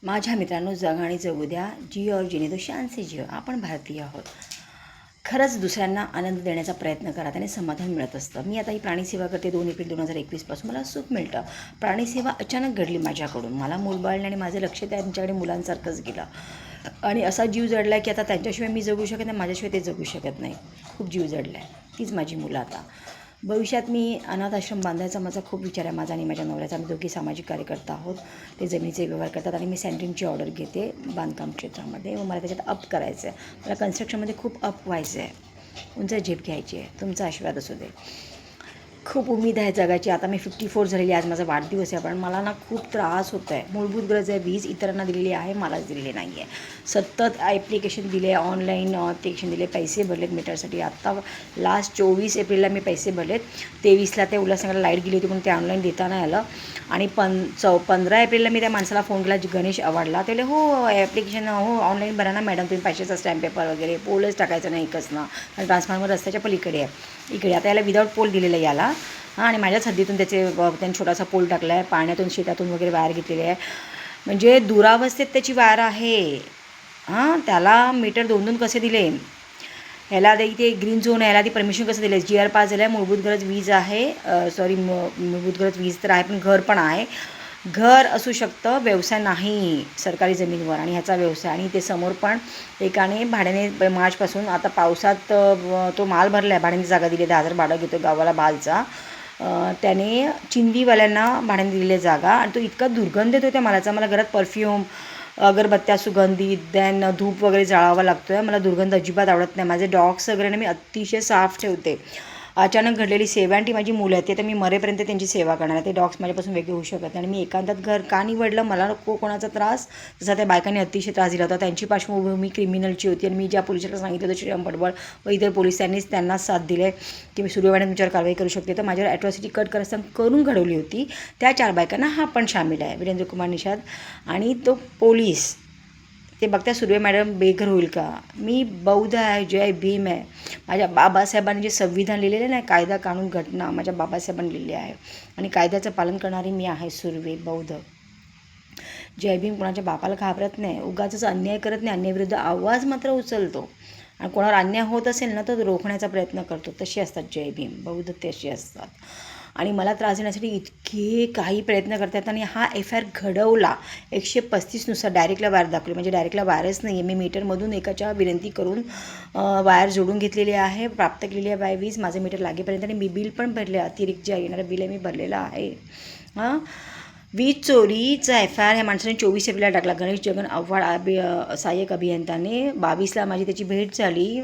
माझ्या मित्रांनो, जग आणि जगू द्या. जिओ और जीने दो शान से जिओ. आपण भारतीय आहोत. खरंच दुसऱ्यांना आनंद देण्याचा प्रयत्न करा, त्याने समाधान मिळत असतं. मी आता ही प्राणीसेवा करते 2 एप्रिल 2021 मला सुख मिळतं. प्राणीसेवा अचानक घडली माझ्याकडून. मला मूल आणि माझं लक्ष त्यांच्याकडे मुलांसारखंच गेलं आणि असा जीव जडला की आता त्यांच्याशिवाय मी जगू शकत नाही, माझ्याशिवाय ते जगू शकत नाही. खूप जीव जडला आहे. तीच माझी मुलं आता. भविष्यात मी अनाथ आश्रम बांधायचा माझा खूप विचार आहे. माझा आणि माझ्या नवऱ्याचा. आम्ही दोघी सामाजिक कार्यकर्ता आहोत. ते जमिनीचे व्यवहार करतात आणि मी सँटरिंगची ऑर्डर घेते बांधकाम क्षेत्रामध्ये व मला त्याच्यात अप करायचं आहे. मला कन्स्ट्रक्शनमध्ये खूप अप व्हायचं आहे. उंच झेप घ्यायची आहे. तुमचा आशीर्वाद असू दे. खूप उमेद आहे जगाची. आता मी 54 झालेली. आज माझा वाढदिवस आहे, पण मला ना खूप त्रास होत आहे. मूलभूत गरज आहे वीज, इतरांना दिलेली आहे, मलाच दिलेली नाही आहे. सतत ॲप्लिकेशन दिले, ऑनलाईन ॲप्लिकेशन दिले, पैसे भरलेत मीटरसाठी. आत्ता लास्ट 24 एप्रिलला मी पैसे भरलेत. 23ला ते उल्हासनगरला लाईट गेली होती म्हणून ते ऑनलाईन देता नाही आलं. आणि 15 एप्रिलला मी त्या माणसाला फोन केला गणेश अवॉर्डला. ते हो ॲप्लिकेशन हो ऑनलाईन भरा ना मॅडम, तुम्ही पैशाचा स्टॅम्प पेपर वगैरे. पोलच टाकायचं नाही एकच ना, कारण ट्रान्सफॉर्मर रस्त्याच्या पलीकडे आहे. इकडे आता याला विदाऊट पोल दिलेलं आहे याला. आणि माझ्याच हद्दीतून त्यांनी छोटासा पोल टाकला आहे. पाण्यातून शेतातून वगैरे वायर घेतलेली आहे. म्हणजे दुरावस्थेत त्याची वायर आहे. त्याला मीटर 2-2 कसे दिले. ह्याला इथे ग्रीन झोन आहे, ह्याला ती परमिशन कसं दिलं. GR पास झालं आहे. मूलभूत गरज वीज आहे. मूलभूत गरज वीज तर आहे, पण घर पण आहे. घर असू शकतं, व्यवसाय नाही सरकारी जमिनीवर. आणि ह्याचा व्यवसाय. आणि ते समोर पण एकाने भाड्याने मार्चपासून आता पावसात तो माल भरला आहे. भाड्याने जागा दिली. 10,000 भाडं घेतो गावाला बालचा. त्याने चिंदीवाल्यांना भाड्याने दिलेली जागा. आणि तो इतका दुर्गंध येतो त्या मालाचा. मला घरात परफ्यूम, अगरबत्त्या, सुगंधित, देन धूप वगैरे जाळावा लागतो आहे. मला दुर्गंध अजिबात आवडत नाही. माझे डॉग्स वगैरे ना मी अतिशय साफ ठेवते. अचानक घडलेली सेवा. आणि ती माझी मुलं आहेत, ते तर मी मरेपर्यंत त्यांची सेवा करणार. ते डॉग्स माझ्यापासून वेगळे होऊ शकत नाही. आणि मी एकांतात घर का निवडलं, मला नको कोणाचा त्रास. जसा त्या बायकांनी अतिशय त्रास दिला होता. त्यांची पार्श्वभूमी क्रिमिनलची होती. आणि मी ज्या पोलिसाला सांगितलं होतं श्रीराम पडवळ व इतर पोलीस, त्यांनाच साथ दिले की मी सूर्यवाणी तुमच्यावर कारवाई करू शकते. तर माझ्यावर ॲट्रॉसिटी कट करून घडवली होती. त्या 4 बायकांना हा पण सामील आहे, वीरेंद्र कुमार निषाद. आणि तो पोलीस ते बघता सूर्य मॅडम बेघर होईल का. मी बौद्ध आहे, जय भीम आहे. माझ्या बाबासाहेबांनी जे संविधान लिहिलेलं नाही, कायदा कानून घटना, माझ्या बाबासाहेबांनी लिहिली आहे. आणि कायद्याचं पालन करणारी मी आहे. सुर्वे बौद्ध. जय भीम. कोणाच्या बापाला घाबरत नाही, उगाचच अन्याय करत नाही. अन्यायाविरुद्ध आवाज मात्र उचलतो. आणि कोणावर अन्याय होत असेल ना तर रोखण्याचा प्रयत्न करतो. तशी असतात जय भीम. बौद्ध तशी असतात. आणि मला त्रास देण्यासाठी इतके काही प्रयत्न करतात. आणि हा FIR घडवला 135नुसार डायरेक्टला वायर दाखवली. म्हणजे डायरेक्टला वायरच नाही आहे. मी मीटरमधून एकाच्या विनंती करून वायर जोडून घेतलेली आहे, प्राप्त केलेली आहे वीज माझं मीटर लागेपर्यंत. आणि मी बिल पण भरले. अतिरिक्त जे येणारं बिल आहे मी भरलेलं आहे. वीज चोरीचा FIR ह्या माणसाने 24 एप्रिलला टाकला. गणेश जगन आव्हाड सहाय्यक अभियंताने. 22ला माझी त्याची भेट झाली.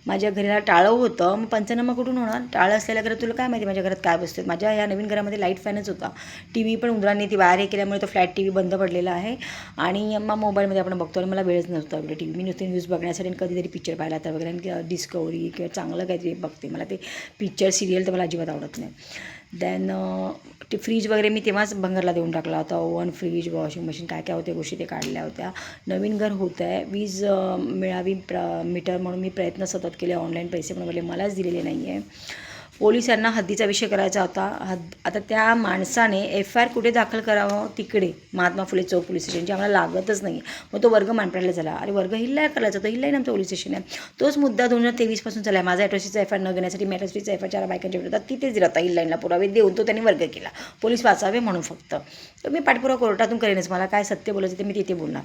माझ्या घराला टाळं होतं. मग पंचनामा कुठून होणार. टाळं असलेल्या घरात तुला काय माहिती माझ्या घरात काय बसतं. माझ्या ह्या नवीन घरामध्ये लाईट फॅनच होता. TV पण उंदरांनी ती वायर हे केल्यामुळे तो फ्लॅट TV बंद पडलेला आहे. आणि मग मोबाईलमध्ये आपण बघतो. आणि मला वेळच नसतो एवढं TV. मी नुसते न्यूज बघण्यासाठी आणि कधीतरी पिक्चर पाहायला तर वगैरे. आणि डिस्कवरी किंवा चांगलं काहीतरी बघते. मला ते पिक्चर सिरियल तर मला अजिबात आवडत नाही. देन ते फ्रीज वगैरे मी तेव्हाच भंगारला देऊन टाकला होता. ओव्हन, फ्रीज, वॉशिंग मशीन काय काय होत्या गोष्टी ते काढल्या होत्या. नवीन घर होतं आहे. वीज मिळावी मीटर म्हणून मी प्रयत्न सतत केले. ऑनलाईन पैसे पण भरले, मलाच दिलेले नाही आहे. पोलिसांना हद्दीचा विषय करायचा होता. आता त्या माणसाने FIR कुठे दाखल करावं, तिकडे महात्मा फुले चौक पोलीस स्टेशन, जे आम्हाला लागतच नाही. मग तो वर्ग मानपाडला झाला. अरे वर्ग हिल्लाय करायचा होता, हिल्लाय आमचं पोलीस स्टेशन आहे. तोच मुद्दा 2023पासून चालला आहे. माझा ॲट्रॉसिटीचा FIR न घेण्यासाठी मी ॲट्रॉसिटीचा FIR 4 बायकांच्या विरोधात तिथेच दिला होता. हिल्लाईनला पुरावे देऊन तो त्यांनी वर्ग केला, पोलीस वाचावे म्हणून फक्त. तर मी पाठपुरावा कोर्टातून करेनच. मला काय सत्य बोलायचं ते मी तिथे बोलणार.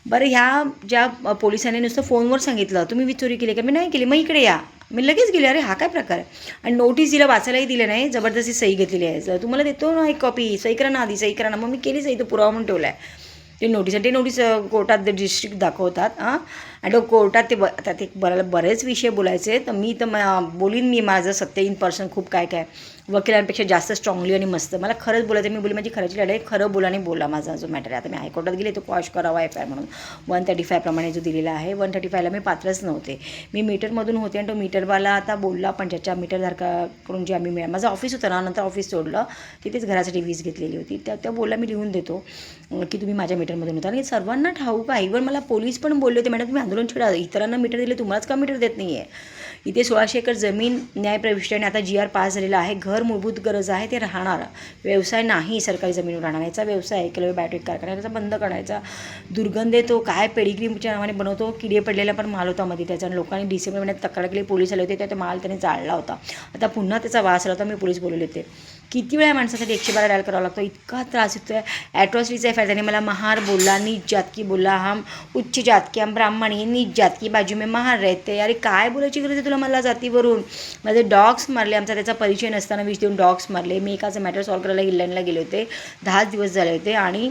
बरं, ह्या ज्या पोलिसांनी नुसतं फोनवर सांगितलं तुम्ही वीज चोरी केली का, मी नाही केली, मग इकडे या, मी लगेच गेले. अरे हा काय प्रकार आहे. आणि नोटीस दिलं, वाचायलाही दिलं नाही, जबरदस्ती सही घेतलेली आहे. तुम्हाला देतो ना एक कॉपी, सही करा ना आधी, सही करा ना. मग मी केली सही, तो पुरावा म्हणून ठेवला आहे. ते नोटीस कोर्टात डिस्ट्रिक्ट दाखवतात. आणि कोर्टात आता ते बरेच विषय बोलायचे. तर मी तर बोलीन मी माझं सत्य इन पर्सन खूप काय काय वकिलांपेक्षा जास्त स्ट्रॉंगली आणि मस्त. मला खरंच बोलायचं. मी बोली माझी खरंची लढाई, खरं बोला आणि बोला माझा जो मॅटर आहे. आता मी हायकोर्टात गेले तो क्वॉश करावा FIR म्हणून 135 प्रमाणे जो दिलेला आहे. 135ला मी पात्रच नव्हते. मी मीटरमधून होते. आणि तो मीटरवाला आता बोलला, पण ज्याच्या मीटरधारकाकडून जे आम्ही माझं ऑफिस होतं ना, नंतर ऑफिस सोडलं, तिथेच घरासाठी वीज घेतलेली होती. त्या बोलला मी लिहून देतो की तुम्ही माझ्या मीटरमधून होता. आणि सर्वांना ठाऊक आहे. इव्हन मला पोलीस पण बोलले होते, मॅडम तुम्ही आंदोलन छेडा, इतरांना मीटर दिले, तुम्हालाच का मीटर देत नाही आहे. इथे 1600 एकर जमीन न्यायप्रविष्ट आणि आता GR पास झालेला आहे. घर मूलभूत गरज आहे, ते राहणार. व्यवसाय नाही सरकारी जमिनीवर राहणार. याचा व्यवसाय किलो बॅटरी कारखान्याचा बंद करायचा. दुर्गंध येतो, काय पेडिग्रीच्या नावाने बनवतो, किडे पडलेला पण माल होता मध्ये त्याचा. लोकांनी डिसेंबर महिन्यात तक्रार केली, पोलीस आले होते, त्या माल त्याने जाळला होता. आता पुन्हा त्याचा वास आला होता, मी पोलीस बोलवले होते. किती वेळा माणसासाठी 112 डायल करावा लागतो, इतका त्रास येतो आहे. ॲट्रॉसिटीचा एफ आय त्याने मला महार बोलला, नीच जात की बोलला, हम उच्च जात की, हम ब्राह्मण ही नीच जात की बाजू में महार रहते. अरे काय बोलायची गरज आहे तुला मला जातीवरून. माझे डॉग्स मारले, आमचा त्याचा परिचय नसताना विष देऊन डॉग्स मारले. मी एकाचं मॅटर सॉल्व करायला हिलँडला गेले होते, 10 दिवस झाले होते आणि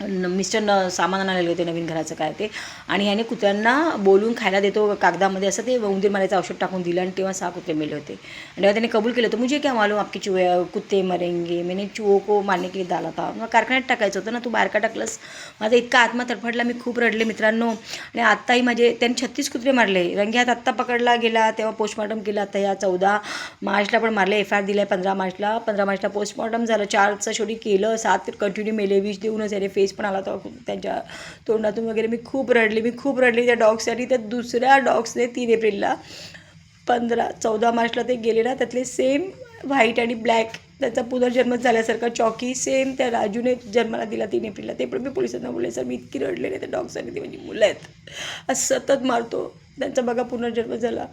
मिस्टर सामान आलेले होते नवीन घराचं काय ते, आणि ह्याने कुत्र्यांना बोलून खायला देतो कागदामध्ये असं ते उंदीर मारायचं औषध टाकून दिलं आणि तेव्हा 6 कुत्रे मेले होते. आणि तेव्हा त्याने कबूल केलं होतं, मुझे क्या मालूम आपके चूहे कुत्ते मरेंगे, मैंने चूहों को मारने के लिए डाला था. मग कारखान्यात टाकायचं होतं ना, तू बाहेर का टाकलंस. माझा इतका आत्मा तडफडला, मी खूप रडले मित्रांनो. आणि आत्ताही माझे त्यांनी 36 कुत्रे मारले. रंग्यात आत्ता पकडला गेला, तेव्हा पोस्टमॉर्टम केलं. आता या 14 मार्चला पण मारले, FIR दिला आहे 15 मार्चला पोस्टमॉर्टम झालं. 4चं शेवटी केलं, 7 कंटिन्यू मेले, विष देऊनच याने फेस पण आला होता त्यांच्या तोंडातून वगैरे. मी खूप रडली त्या डॉग्ससाठी. त्या दुसऱ्या डॉग्सने 3 एप्रिलला 14 मार्चला ते गेले ना, त्यातले सेम व्हाईट आणि ब्लॅक त्याचा पुनर्जन्म झाल्यासारखा चॉकी सेम त्या राजूने जन्माला दिला 3 एप्रिलला. ते पण मी पोलिसांना बोलले, सर मी इतकी रडले नाही त्या डॉग्ससाठी, ते म्हणजे मुलं आहेत, असं सतत मारतो, त्यांचा बघा पुनर्जन्म झाला.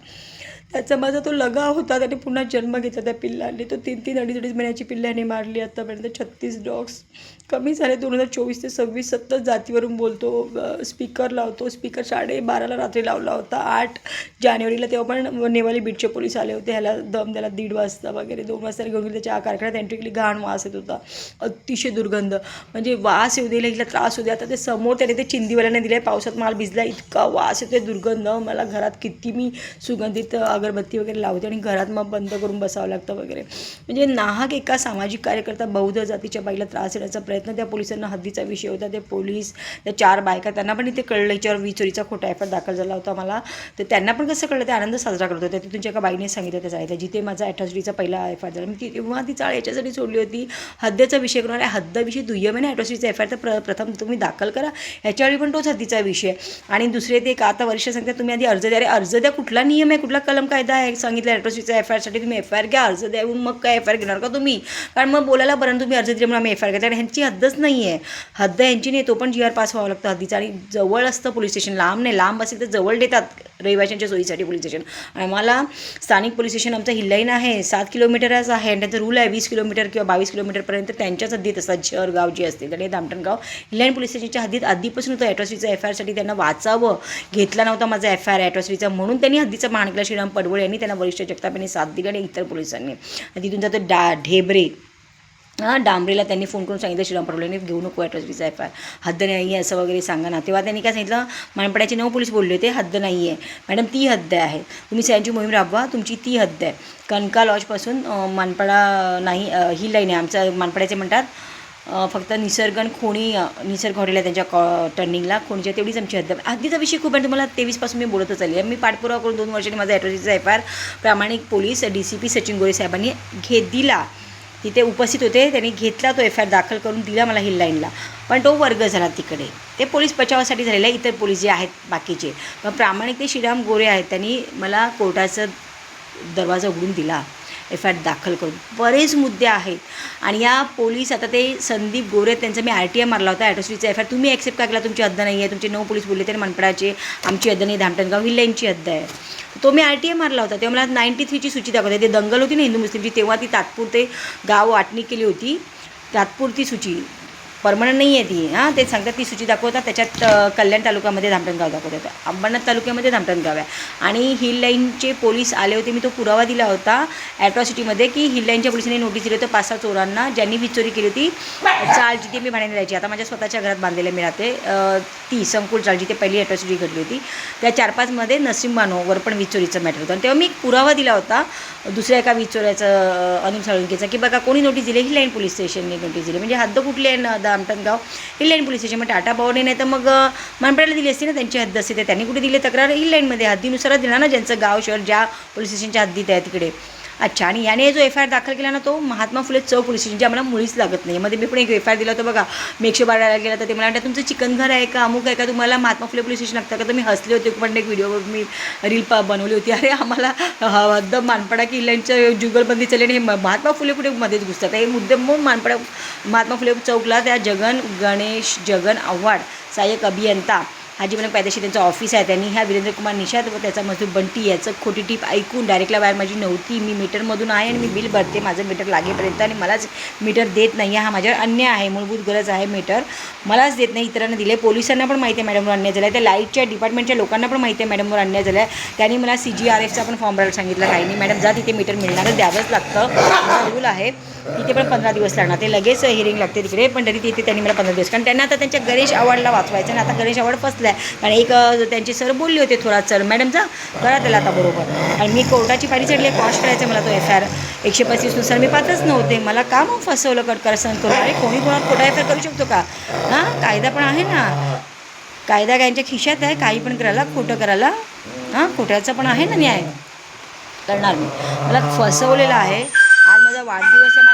त्याचा माझा तो लगाव होता, त्याने पुन्हा जन्म घेतला त्या पिल्लांनी. तो 3-3 अडीच महिन्याची पिल्ल्याने मारली. आत्तापर्यंत 36 डॉग्स कमी झाले. 2024 ते 26 सतत जातीवरून बोलतो, स्पीकर लावतो. स्पीकर 12:30ला रात्री लावला होता 8 जानेवारीला. तेव्हा पण नेवाली बीटचे पोलीस आले होते, ह्याला दम द्यायला 1:30 वाजता वगैरे. 2 वाजता घेऊन गेले त्याच्या कारखान्यात एंट्री केली. घाण वास येत होता, अतिशय दुर्गंध, म्हणजे वास येऊ दिला, हिला त्रास होऊ दे. आता ते समोर त्याने ते चिंदीवाल्याने दिले, पावसात माल भिजला, इतका वास येतो दुर्गंध. मला घरात किती मी सुगंधित अगरबत्ती वगैरे लावते आणि घरात मग बंद करून बसावं लागतं वगैरे. म्हणजे नाहक एका सामाजिक कार्यकर्ता बौद्ध जातीच्या बाईला त्रास देण्याचा प्रयत्न. त्या पोलिसांना हद्दीचा विषय होता. ते पोलीस, त्या 4 बायका, त्यांना पण इथे कळलं याच्यावर 20 चोरीचा खोटा FIR दाखल झाला होता मला. तर त्यांना पण कसं कळलं, ते आनंद साजरा करत होते. तिथूनच्या एका बाईने सांगितलं त्या चाळीला, जिथे माझा ॲट्रॉसिटीचा पहिला FIR झाला. मी तेव्हा ती चाळ याच्यासाठी सोडली होती, हद्दीचा विषय करून. हद्दविषयी दुय्यम आहे ना ॲट्रॉसिटीचा FIR, तर प्रथम तुम्ही दाखल करा. ह्याच्यावेळी पण तोच हद्दीचा विषय. आणि दुसरे ते आता वर्ष सांगतात तुम्ही आधी अर्ज द्या. अरे अर्ज द्या, कुठला नियम आहे, कुठला कलम कायदा आहे सांगितलं ॲट्रॉसिटीचा FIRसाठी. तुम्ही FIR घ्या, अर्ज द्यावून मग काय FIR घेणार का तुम्ही. कारण मग बोलायला बरं, तुम्ही अर्ज दिल्यामुळे आम्ही FIR घेतो. आणि ह्यांची हद्दच नाही आहे, हद्द यांची नाही. तो पण GR पास व्हावं लागतं हद्दीचा. आणि जवळ असतं पोलीस स्टेशन, लांब नाही. लांब असेल तर जवळ देतात रहिवाशांच्या सोयीसाठी पोलीस स्टेशन. आम्हाला स्थानिक पोलीस स्टेशन आमचं हिल्लाईन आहे, 7 किलोमीटरच आहे. आणि त्यांचा रूल आहे 20 किलोमीटर किंवा 22 किलोमीटरपर्यंत त्यांच्याच हद्दीत असतात. शहर गाव जे असते त्याने धामटणगाव हिल्लाईन पोलीस स्टेशनच्या हद्दीत आधीपासून होतं. ॲट्रॉसिटीचा FIRसाठी त्यांना वाचावं, घेतला नव्हता माझा FIR ॲट्रॉसिटीचा, म्हणून त्यांनी हद्दीचा मान केला. श्रीराम पडवळे यांनी त्यांना वरिष्ठ जगताप साथ दिली आणि इतर पोलिसांनी. तिथून जातो ढेबरे डांबरेला त्यांनी फोन करून सांगितलं, श्रीराम पडवलेने घेऊ नको ॲट्रॉसिटीचा FIR, हद्द नाही आहे असं वगैरे सांगा ना. तेव्हा त्यांनी काय सांगितलं, मानपाड्याचे 9 पोलीस बोलले होते, हद्द नाही आहे मॅडम, ती हद्द आहे, तुम्ही सगळ्यांची मोहीम राबवा, तुमची ती हद्द आहे. कनका लॉजपासून मानपाडा नाही ही लाईन आहे. आमचं मानपाड्याचे म्हणतात फक्त निसर्गन खोणी, निसर्ग हॉटेल आहे त्यांच्या टर्निंगला, खोणीच्या तेवढीच आमची हद्दीचा विषय खूप आहे. तुम्हाला 23पासून मी बोलतच आली आहे. मी पाठपुरावा करून 2 वर्षांनी माझा ॲट्रॉसिटीचा FIR प्रामाणिक पोलीस DCP सचिन गोरे साहेबांनी दिला. तिथे उपस्थित होते, त्यांनी घेतला तो FIR दाखल करून दिला मला हिल्लाईनला. पण तो वर्ग झाला तिकडे. ते पोलीस बचावासाठी झालेले आहे, इतर पोलीस जे आहेत बाकीचे. पण प्रामाणिक ते श्रीराम गोरे आहेत, त्यांनी मला कोर्टाचा दरवाजा उघडून दिला FIR दाखल करून. बरेच मुद्दे आहेत. आणि या पोलीस आता ते संदीप गोरे, त्यांचा मी RTI मारला होता ॲट्रॉसिटीचा FIR. तुम्ही ॲक्सेप्ट का केला, तुमची हद्द नाही आहे. तुमचे 9 पोलीस बोलले ते मनपाडाचे, आमची हद्द नाही, धामटणगाव हिल्लाईनची हद्द आहे. तो मी RTI मारला होता. तेव्हा मला 93ची सूची दाखवते. ते दंगल होती ना हिंदू मुस्लिमची, तेव्हा ती तात्पुरते गाव वाटणी केली होती, तात्पुरती सूची, परमनंट नाही आहे ती. ते सांगतात ती सूची दाखवतात. त्याच्यात कल्याण तालुक्यामध्ये धामटणगाव दाखवतात, अंबरनाथ तालुक्यामध्ये धामटणगाव आहे. आणि हिल लाईनचे पोलीस आले होते, मी तो पुरावा दिला होता ॲट्रॉसिटीमध्ये की हिल लाईनच्या पोलिसांनी नोटीस दिली होतं 5-6 चोरांना, ज्यांनी वीज चोरी केली होती. चाळ जिथे मी भाड्याने राहायची, आता माझ्या स्वतःच्या घरात बांधलेल्या मी राहते, ती संकुल चाळ जिथे पहिली ॲट्रॉसिटी घडली होती, त्या 4-5मध्ये नसीम बानोवर पण वीज चोरीचं मॅटर होतं. आणि तेव्हा मी पुरावा दिला होता दुसऱ्या एका वीज चोऱ्याचं, अनिल साळुंकेचा, की बघा कोणी नोटीस दिली, हिल लाईन पोलीस स्टेशनने नोटीस दिली. म्हणजे हद्द कुठली आहे, धामटणगाव हिल्लाईन पोलीस स्टेशन. मग टाटा पवारने नाही तर मग मानपाड्याला दिली असती ना, त्यांची हद्द असते. त्यांनी कुठे दिली तक्रार, हिल्लाईनमध्ये. हद्दीनुसारच दिला ना, ज्यांचं गाव शहर ज्या पोलीस स्टेशनच्या हद्दीत आहे तिकडे. अच्छा. आणि याने जो एफ आय आर दाखल केला ना, तो महात्मा फुले चौक पोलीस स्टेशन, जे आम्हाला मुळीच लागत नाही. मध्ये मी पण एक एफ आय आर दिला होता बघा, मी 112 गेला तर ते मला वाटतं तुमचं चिकनघर आहे का, अमुक आहे का, तुम्हाला महात्मा फुले पोलीस स्टेशन लागतं का. तर मी हसले होते, पण एक व्हिडिओवर मी रील बनवली होती. अरे आम्हाला एकदम मानपडा की यांच्या जुगलबंदी चालली आणि हे महात्मा फुले कुठे मध्येच घुसतात. हे मुद्देम मानपडा महात्मा फुले चौकला त्या जगन आव्हाड सहाय्यक अभियंता हाजीबन पायदेशी त्यांचं ऑफिस आहे. त्यांनी ह्या वीरेंद्र कुमार निषाद व त्याचा मजदूर बंटी याचं खोटी टीप ऐकून डायरेक्टला वायर माझी नव्हती, मी मीटरमधून आहे आणि मी बिल भरते माझं मीटर लागेपर्यंत आणि मलाच मीटर देत नाही, हा माझ्यावर अन्याय आहे. मूलभूत गरज आहे मीटर, मलाच देत नाही, इतरांना दिले. पोलिसांना पण माहिती आहे मॅडमवर अन्याय झाला आहे. त्या लाईटच्या डिपार्टमेंटच्या लोकांना पण माहिती आहे मॅडमवर अन्याय झाला आहे. त्यांनी मला CGRFचा पण फॉर्म भरायला सांगितलं. काही नाही मॅडम, जा तिथे मीटर मिळणारच, द्यावंच लागतं, रूल आहे. तिथे पण 15 दिवस लागणार, ते लगेच हिअरिंग लागते तिकडे, पण तरी तिथे त्यांनी मला 15 दिवस, कारण त्यांना आता त्यांच्या गणेश आव्हाडला वाचवायचं आणि आता गणेश आव्हाड फसला आहे. आणि एक त्यांचे सर बोलले होते थोरात सर, मॅडम जा करा त्याला आता बरोबर. आणि मी कोर्टाची पायरी चढली आहे, कॉश करायचं मला तो एफ आय आर 135नुसार मी पात्रच नव्हते, मला का मग फसवलं कटकर सहन करून. अरे कोणी कोणाला खोटा एफ आय आर करू शकतो का. हां, कायदा पण आहे ना, कायदा यांच्या खिशात आहे, काही पण करायला, खोटं करायला. हां, खोट्याचा पण आहे ना न्याय, करणार मी. मला फसवलेलं आहे. आज माझा वाढदिवस आहे,